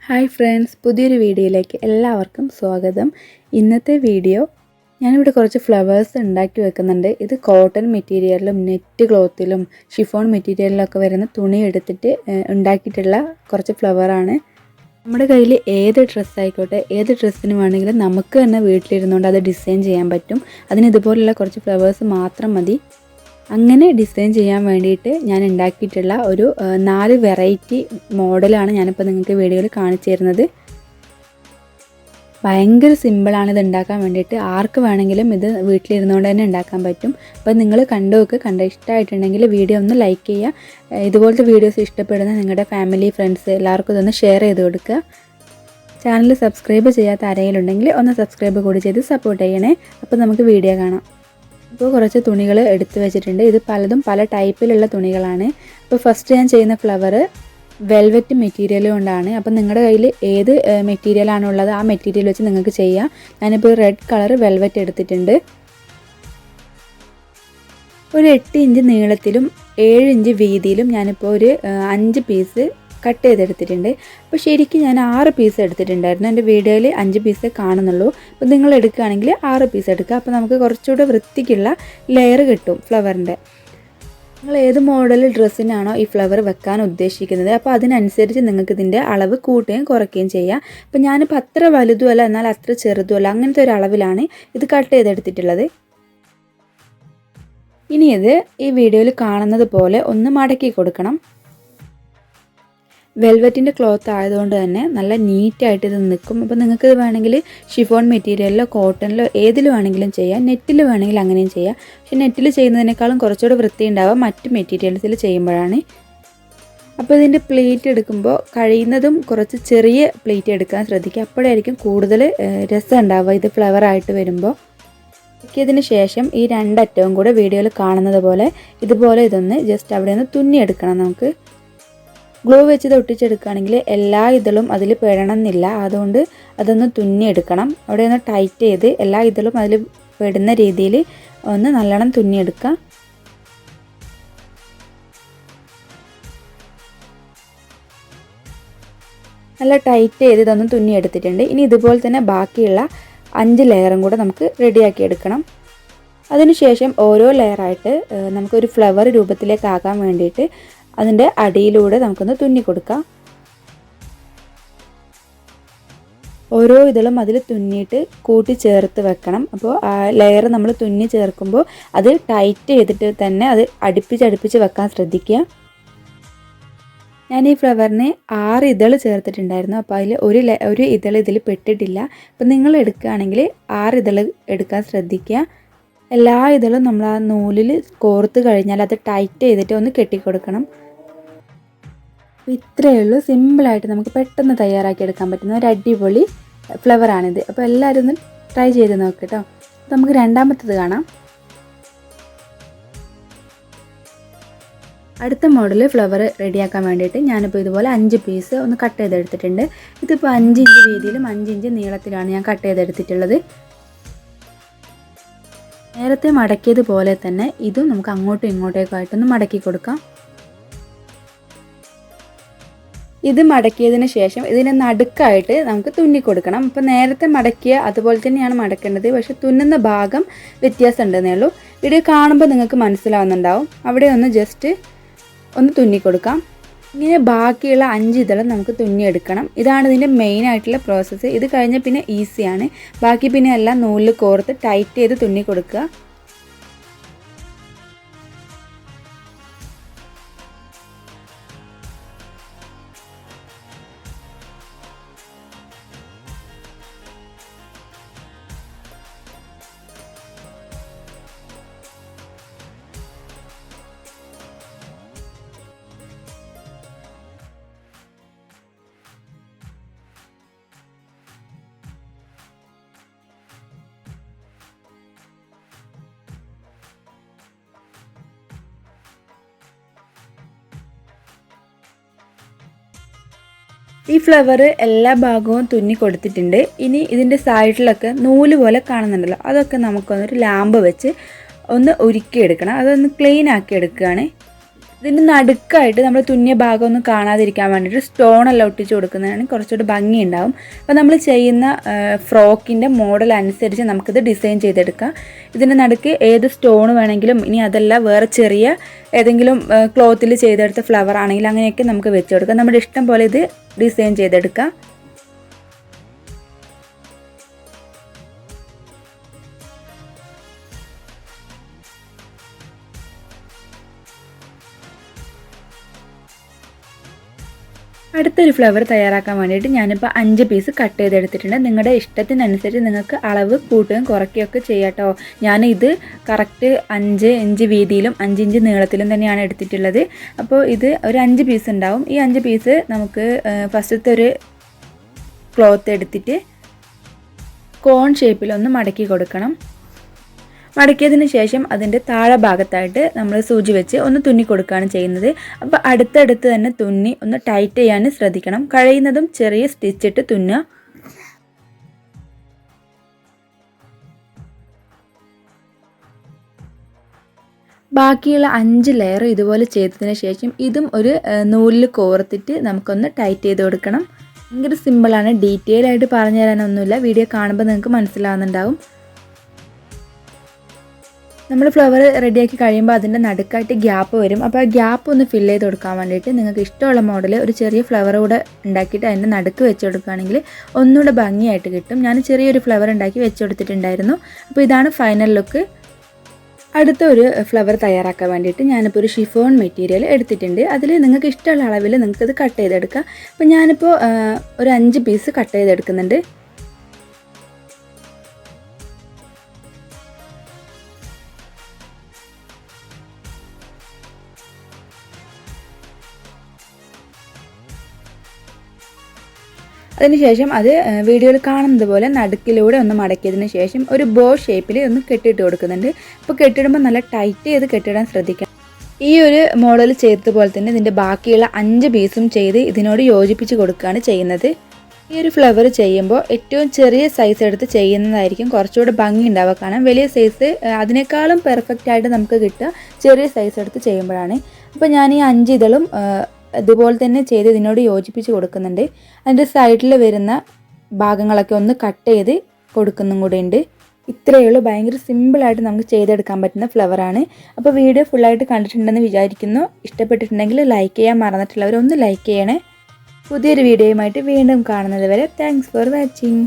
Hi friends, പുതിയൊരു വീഡിയോയിലേക്ക് എല്ലാവർക്കും സ്വാഗതം. ഇന്നത്തെ വീഡിയോ ഞാനിവിടെ കുറച്ച് ഫ്ലവേഴ്സ് ഉണ്ടാക്കി വെക്കുന്നുണ്ട്. ഇത് കോട്ടൺ മെറ്റീരിയലിലും നെറ്റ് ക്ലോത്തിലും ഷിഫോൺ മെറ്റീരിയലിലൊക്കെ വരുന്ന തുണി എടുത്തിട്ട് ഉണ്ടാക്കിയിട്ടുള്ള കുറച്ച് ഫ്ലവറാണ്. നമ്മുടെ കയ്യിൽ ഏത് ഡ്രസ്സായിക്കോട്ടെ, ഏത് ഡ്രസ്സിന് വേണമെങ്കിലും നമുക്ക് തന്നെ വീട്ടിലിരുന്നുകൊണ്ട് അത് ഡിസൈൻ ചെയ്യാൻ പറ്റും. അതിന് ഇതുപോലുള്ള കുറച്ച് ഫ്ലവേഴ്സ് മാത്രം മതി. അങ്ങനെ ഡിസൈൻ ചെയ്യാൻ വേണ്ടിയിട്ട് ഞാൻ ഉണ്ടാക്കിയിട്ടുള്ള ഒരു 4 വെറൈറ്റി മോഡലാണ് ഞാനിപ്പോൾ നിങ്ങൾക്ക് വീഡിയോയിൽ കാണിച്ചു തരുന്നത്. ഭയങ്കര സിമ്പിളാണ് ഇത് ഉണ്ടാക്കാൻ വേണ്ടിയിട്ട്. ആർക്ക് വേണമെങ്കിലും ഇത് വീട്ടിലിരുന്നുകൊണ്ട് തന്നെ ഉണ്ടാക്കാൻ പറ്റും. അപ്പോൾ നിങ്ങൾ കണ്ടു ഇഷ്ടമായിട്ടുണ്ടെങ്കിൽ വീഡിയോ ഒന്ന് ലൈക്ക് ചെയ്യുക. ഇതുപോലത്തെ വീഡിയോസ് ഇഷ്ടപ്പെടുന്ന നിങ്ങളുടെ ഫാമിലി, ഫ്രണ്ട്സ് എല്ലാവർക്കും ഇതൊന്ന് ഷെയർ ചെയ്ത് കൊടുക്കുക. ചാനൽ സബ്സ്ക്രൈബ് ചെയ്യാത്ത ആരെങ്കിലും ഉണ്ടെങ്കിൽ ഒന്ന് സബ്സ്ക്രൈബ് കൂടി ചെയ്ത് സപ്പോർട്ട് ചെയ്യണേ. അപ്പോൾ നമുക്ക് വീഡിയോ കാണാം. ഇപ്പോൾ കുറച്ച് തുണികൾ എടുത്തു വെച്ചിട്ടുണ്ട്. ഇത് പലതും പല ടൈപ്പിലുള്ള തുണികളാണ്. അപ്പോൾ ഫസ്റ്റ് ഞാൻ ചെയ്യുന്ന ഫ്ലവർ വെൽവെറ്റ് മെറ്റീരിയൽ കൊണ്ടാണ്. അപ്പോൾ നിങ്ങളുടെ കയ്യിൽ ഏത് മെറ്റീരിയലാണുള്ളത് ആ മെറ്റീരിയൽ വെച്ച് നിങ്ങൾക്ക് ചെയ്യാം. ഞാനിപ്പോൾ റെഡ് കളർ വെൽവെറ്റ് എടുത്തിട്ടുണ്ട്. ഒരു 8 ഇഞ്ച് നീളത്തിലും 7 ഇഞ്ച് വീതിയിലും ഞാനിപ്പോൾ ഒരു 5 പീസ് കട്ട് ചെയ്തെടുത്തിട്ടുണ്ട്. അപ്പോൾ ശരിക്കും ഞാൻ 6 പീസ് എടുത്തിട്ടുണ്ടായിരുന്നു. എൻ്റെ വീഡിയോയിൽ 5 പീസേ കാണുന്നുള്ളൂ. അപ്പോൾ നിങ്ങൾ എടുക്കുകയാണെങ്കിൽ 6 പീസ് എടുക്കുക. അപ്പോൾ നമുക്ക് കുറച്ചുകൂടെ വൃത്തിക്കുള്ള ലെയർ കിട്ടും ഫ്ലവറിൻ്റെ. നിങ്ങൾ ഏത് മോഡൽ ഡ്രസ്സിനാണോ ഈ ഫ്ലവർ വെക്കാൻ ഉദ്ദേശിക്കുന്നത് അപ്പോൾ അതിനനുസരിച്ച് നിങ്ങൾക്ക് ഇതിൻ്റെ അളവ് കൂട്ടുകയും കുറയ്ക്കുകയും ചെയ്യാം. അപ്പോൾ ഞാനിപ്പോൾ അത്ര വലുതുമല്ല എന്നാൽ അത്ര ചെറുതുമല്ല, അങ്ങനത്തെ ഒരു അളവിലാണ് ഇത് കട്ട് ചെയ്തെടുത്തിട്ടുള്ളത്. ഇനി ഇത് ഈ വീഡിയോയിൽ കാണുന്നത് പോലെ ഒന്ന് മടക്കി കൊടുക്കണം. വെൽവെറ്റിൻ്റെ ക്ലോത്ത് ആയതുകൊണ്ട് തന്നെ നല്ല നീറ്റായിട്ട് ഇത് നിൽക്കും. അപ്പോൾ നിങ്ങൾക്ക് ഇത് വേണമെങ്കിൽ ഷിഫോൺ മെറ്റീരിയലിലോ കോട്ടണിലോ ഏതിൽ വേണമെങ്കിലും ചെയ്യാം. നെറ്റിൽ വേണമെങ്കിൽ അങ്ങനെയും ചെയ്യാം. പക്ഷേ നെറ്റിൽ ചെയ്യുന്നതിനേക്കാളും കുറച്ചുകൂടെ വൃത്തി ഉണ്ടാവുക മറ്റ് മെറ്റീരിയൽസിൽ ചെയ്യുമ്പോഴാണ്. അപ്പോൾ ഇതിൻ്റെ പ്ലേറ്റ് എടുക്കുമ്പോൾ കഴിയുന്നതും കുറച്ച് ചെറിയ പ്ലേറ്റ് എടുക്കാൻ ശ്രദ്ധിക്കുക. അപ്പോഴായിരിക്കും കൂടുതൽ രസം ഉണ്ടാവുക ഇത് ഫ്ലവറായിട്ട് വരുമ്പോൾ. ഇതിന് ശേഷം ഈ രണ്ടറ്റവും കൂടെ വീഡിയോയിൽ കാണുന്നത് പോലെ ഇതുപോലെ ഇതൊന്ന് ജസ്റ്റ് അവിടെ നിന്ന് തുന്നിയെടുക്കണം. നമുക്ക് ഗ്ലൂ വെച്ച് ഇത് ഒട്ടിച്ചെടുക്കുകയാണെങ്കിൽ എല്ലാ ഇതളും അതിൽ പെടണമെന്നില്ല. അതുകൊണ്ട് അതൊന്ന് തുന്നിയെടുക്കണം. അവിടെ ഒന്ന് ടൈറ്റ് ചെയ്ത് എല്ലാ ഇതളും അതിൽ പെടുന്ന രീതിയിൽ ഒന്ന് നല്ലോണം തുന്നിയെടുക്കുക. നല്ല ടൈറ്റ് ചെയ്ത് ഇതൊന്ന് തുന്നിയെടുത്തിട്ടുണ്ട്. ഇനി ഇതുപോലെ തന്നെ ബാക്കിയുള്ള 5 ലെയറും കൂടെ നമുക്ക് റെഡിയാക്കി എടുക്കണം. അതിനുശേഷം ഓരോ ലെയറായിട്ട് നമുക്കൊരു ഫ്ലവർ രൂപത്തിലേക്ക് ആകാൻ വേണ്ടിയിട്ട് അതിൻ്റെ അടിയിലൂടെ നമുക്കൊന്ന് തുന്നി കൊടുക്കാം. ഓരോ ഇതളും അതിൽ തുന്നിയിട്ട് കൂട്ടി ചേർത്ത് വെക്കണം. അപ്പോൾ ആ ലെയർ നമ്മൾ തുന്നി ചേർക്കുമ്പോൾ അത് ടൈറ്റ് ചെയ്തിട്ട് തന്നെ അത് അടുപ്പിച്ച് വെക്കാൻ ശ്രദ്ധിക്കുക. ഞാൻ ഈ ഫ്ലവറിന് 6 ഇതൾ ചേർത്തിട്ടുണ്ടായിരുന്നു. അപ്പോൾ അതിൽ ഒരു ഇതൾ ഇതിൽ പെട്ടിട്ടില്ല. അപ്പോൾ നിങ്ങൾ എടുക്കുകയാണെങ്കിൽ 6 ഇതൾ എടുക്കാൻ ശ്രദ്ധിക്കുക. എല്ലാ ഇതളും നമ്മൾ ആ നൂലിൽ കോർത്ത് കഴിഞ്ഞാൽ അത് ടൈറ്റ് ചെയ്തിട്ട് ഒന്ന് കെട്ടിക്കൊടുക്കണം. ഇത്രയേ ഉള്ളൂ. സിമ്പിളായിട്ട് നമുക്ക് പെട്ടെന്ന് തയ്യാറാക്കി എടുക്കാൻ പറ്റുന്ന ഒരു അടിപൊളി ഫ്ലവറാണിത്. അപ്പോൾ എല്ലാവരും ഒന്ന് ട്രൈ ചെയ്ത് നോക്ക് കേട്ടോ. അപ്പോൾ നമുക്ക് രണ്ടാമത്തത് കാണാം. അടുത്ത മോഡൽ ഫ്ലവർ റെഡിയാക്കാൻ വേണ്ടിയിട്ട് ഞാനിപ്പോൾ ഇതുപോലെ 5 പീസ് ഒന്ന് കട്ട് ചെയ്തെടുത്തിട്ടുണ്ട്. ഇതിപ്പോൾ 5 ഇഞ്ച് വീതിയിലും 5 ഇഞ്ച് നീളത്തിലാണ് ഞാൻ കട്ട് ചെയ്തെടുത്തിട്ടുള്ളത്. നേരത്തെ മടക്കിയതുപോലെ തന്നെ ഇതും നമുക്ക് അങ്ങോട്ടും ഇങ്ങോട്ടേക്കായിട്ടൊന്ന് മടക്കി കൊടുക്കാം. ഇത് മടക്കിയതിന് ശേഷം ഇതിനെ നടുക്കായിട്ട് നമുക്ക് തുന്നി കൊടുക്കണം. അപ്പോൾ നേരത്തെ മടക്കിയ അതുപോലെ തന്നെയാണ് മടക്കേണ്ടത്. പക്ഷേ തുന്നുന്ന ഭാഗം വ്യത്യാസം ഉണ്ടെന്നേ ഉള്ളൂ. വീഡിയോ കാണുമ്പോൾ നിങ്ങൾക്ക് മനസ്സിലാവുന്നുണ്ടാവും. അവിടെ ഒന്ന് ജസ്റ്റ് ഒന്ന് തുന്നി കൊടുക്കാം. ഇങ്ങനെ ബാക്കിയുള്ള 5 ഇതളും നമുക്ക് തുന്നിയെടുക്കണം. ഇതാണ് ഇതിൻ്റെ മെയിൻ ആയിട്ടുള്ള പ്രോസസ്സ്. ഇത് കഴിഞ്ഞാൽ പിന്നെ ഈസിയാണ്. ബാക്കി പിന്നെ എല്ലാം നൂലിൽ കോർത്ത് ടൈറ്റ് ചെയ്ത് തുന്നി കൊടുക്കുക. ഈ ഫ്ലവർ എല്ലാ ഭാഗവും തുന്നി കൊടുത്തിട്ടുണ്ട്. ഇനി ഇതിൻ്റെ സൈഡിലൊക്കെ നൂല് പോലെ കാണുന്നുണ്ടല്ലോ, അതൊക്കെ നമുക്കൊന്നൊരു ലാമ്പ് വെച്ച് ഒന്ന് ഉരുക്കിയെടുക്കണം. അതൊന്ന് ക്ലീൻ ആക്കി എടുക്കുകയാണ്. ഇതിൻ്റെ നടുക്കായിട്ട് നമ്മൾ തുന്നിയ ഭാഗമൊന്നും കാണാതിരിക്കാൻ വേണ്ടിയിട്ട് സ്റ്റോണെല്ലാം ഒട്ടിച്ച് കൊടുക്കുന്നതാണ് കുറച്ചുകൂടി ഭംഗി ഉണ്ടാവും. അപ്പോൾ നമ്മൾ ചെയ്യുന്ന ഫ്രോക്കിൻ്റെ മോഡൽ അനുസരിച്ച് നമുക്കിത് ഡിസൈൻ ചെയ്തെടുക്കാം. ഇതിൻ്റെ നടുക്ക് ഏത് സ്റ്റോൺ വേണമെങ്കിലും, ഇനി അതല്ല വേറെ ചെറിയ ഏതെങ്കിലും ക്ലോത്തിൽ ചെയ്തെടുത്ത ഫ്ലവർ ആണെങ്കിൽ അങ്ങനെയൊക്കെ നമുക്ക് വെച്ച് കൊടുക്കാം. നമ്മുടെ ഇഷ്ടം പോലെ ഇത് ഡിസൈൻ ചെയ്തെടുക്കാം. അടുത്തൊരു ഫ്ലവർ തയ്യാറാക്കാൻ വേണ്ടിയിട്ട് ഞാനിപ്പോൾ 5 പീസ് കട്ട് ചെയ്തെടുത്തിട്ടുണ്ട്. നിങ്ങളുടെ ഇഷ്ടത്തിനനുസരിച്ച് നിങ്ങൾക്ക് അളവ് കൂട്ടുകയും കുറയ്ക്കുകയൊക്കെ ചെയ്യാം കേട്ടോ. ഞാനിത് കറക്റ്റ് 5 ഇഞ്ച് വീതിയിലും 5 ഇഞ്ച് നീളത്തിലും തന്നെയാണ് എടുത്തിട്ടുള്ളത്. അപ്പോൾ ഇത് ഒരു 5 പീസ് ഉണ്ടാവും. ഈ 5 പീസ് നമുക്ക് ഫസ്റ്റത്തെ ഒരു ക്ലോത്ത് എടുത്തിട്ട് കോൺ ഷേപ്പിലൊന്ന് മടക്കി കൊടുക്കണം. മടക്കിയതിന് ശേഷം അതിൻ്റെ താഴെ ഭാഗത്തായിട്ട് നമ്മൾ സൂചി വെച്ച് ഒന്ന് തുന്നി കൊടുക്കുകയാണ് ചെയ്യുന്നത്. അപ്പോൾ അടുത്തടുത്ത് തന്നെ തുന്നി ഒന്ന് ടൈറ്റ് ചെയ്യാൻ ശ്രദ്ധിക്കണം. കഴിയുന്നതും ചെറിയ സ്റ്റിച്ചിട്ട് തുന്നുക. ബാക്കിയുള്ള 5 ലെയർ ഇതുപോലെ ചെയ്തതിന് ശേഷം ഇതും ഒരു നൂലിൽ കോർത്തിട്ട് നമുക്കൊന്ന് ടൈറ്റ് ചെയ്ത് കൊടുക്കണം. ഭയങ്കര സിമ്പിളാണ്, ഡീറ്റെയിൽ ആയിട്ട് പറഞ്ഞു തരാനൊന്നുമില്ല. വീഡിയോ കാണുമ്പോൾ നിങ്ങൾക്ക് മനസ്സിലാവുന്നുണ്ടാവും. നമ്മൾ ഫ്ലവർ റെഡിയാക്കി കഴിയുമ്പോൾ അതിൻ്റെ നടുക്കായിട്ട് ഗ്യാപ്പ് വരും. അപ്പോൾ ആ ഗ്യാപ്പ് ഒന്ന് ഫില്ല് ചെയ്ത് കൊടുക്കാൻ വേണ്ടിയിട്ട് നിങ്ങൾക്ക് ഇഷ്ടമുള്ള മോഡൽ ഒരു ചെറിയ ഫ്ലവർ കൂടെ ഉണ്ടാക്കിയിട്ട് അതിൻ്റെ നടുക്ക് വെച്ച് കൊടുക്കുകയാണെങ്കിൽ ഒന്നുകൂടെ ഭംഗിയായിട്ട് കിട്ടും. ഞാൻ ചെറിയൊരു ഫ്ലവർ ഉണ്ടാക്കി വെച്ച് കൊടുത്തിട്ടുണ്ടായിരുന്നു. അപ്പോൾ ഇതാണ് ഫൈനൽ ലുക്ക്. അടുത്ത ഒരു ഫ്ലവർ തയ്യാറാക്കാൻ വേണ്ടിയിട്ട് ഞാനിപ്പോൾ ഒരു ഷിഫോൺ മെറ്റീരിയൽ എടുത്തിട്ടുണ്ട്. അതിൽ നിങ്ങൾക്ക് ഇഷ്ടമുള്ള അളവിൽ നിങ്ങൾക്കത് കട്ട് ചെയ്തെടുക്കാം. അപ്പോൾ ഞാനിപ്പോൾ ഒരു 5 പീസ് കട്ട് ചെയ്തെടുക്കുന്നുണ്ട്. അതിനുശേഷം അത് വീഡിയോയിൽ കാണുന്നത് പോലെ നടുക്കിലൂടെ ഒന്ന് മടക്കിയതിന് ശേഷം ഒരു ബോ ഷേപ്പിൽ ഒന്ന് കെട്ടിയിട്ട് കൊടുക്കുന്നുണ്ട്. അപ്പോൾ കെട്ടിടുമ്പോൾ നല്ല ടൈറ്റ് ചെയ്ത് കെട്ടിടാൻ ശ്രദ്ധിക്കണം. ഈ ഒരു മോഡൽ ചെയ്തതുപോലെ തന്നെ ഇതിൻ്റെ ബാക്കിയുള്ള 5 പീസും ചെയ്ത് ഇതിനോട് യോജിപ്പിച്ച് കൊടുക്കുകയാണ് ചെയ്യുന്നത്. ഈ ഒരു ഫ്ലവർ ചെയ്യുമ്പോൾ ഏറ്റവും ചെറിയ സൈസ് എടുത്ത് ചെയ്യുന്നതായിരിക്കും കുറച്ചുകൂടെ ഭംഗി ഉണ്ടാവുക. കാണാൻ വലിയ സൈസ് അതിനേക്കാളും പെർഫെക്റ്റ് ആയിട്ട് നമുക്ക് കിട്ടുക ചെറിയ സൈസ് എടുത്ത് ചെയ്യുമ്പോഴാണ്. അപ്പോൾ ഞാൻ ഈ 5 ഇതളും ഇതുപോലെ തന്നെ ചെയ്ത് ഇതിനോട് യോജിപ്പിച്ച് കൊടുക്കുന്നുണ്ട്. അതിൻ്റെ സൈഡിൽ വരുന്ന ഭാഗങ്ങളൊക്കെ ഒന്ന് കട്ട് ചെയ്ത് കൊടുക്കുന്നും കൂടെ ഉണ്ട്. ഇത്രയേ ഉള്ളൂ. ഭയങ്കര സിമ്പിളായിട്ട് നമുക്ക് ചെയ്തെടുക്കാൻ പറ്റുന്ന ഫ്ലവറാണ്. അപ്പോൾ വീഡിയോ ഫുള്ളായിട്ട് കണ്ടിട്ടുണ്ടെന്ന് വിചാരിക്കുന്നു. ഇഷ്ടപ്പെട്ടിട്ടുണ്ടെങ്കിൽ ലൈക്ക് ചെയ്യാൻ മറന്നിട്ടുള്ളവർ ഒന്ന് ലൈക്ക് ചെയ്യണേ. പുതിയൊരു വീഡിയോയുമായിട്ട് വീണ്ടും കാണുന്നത് വരെ താങ്ക്സ് ഫോർ വാച്ചിങ്.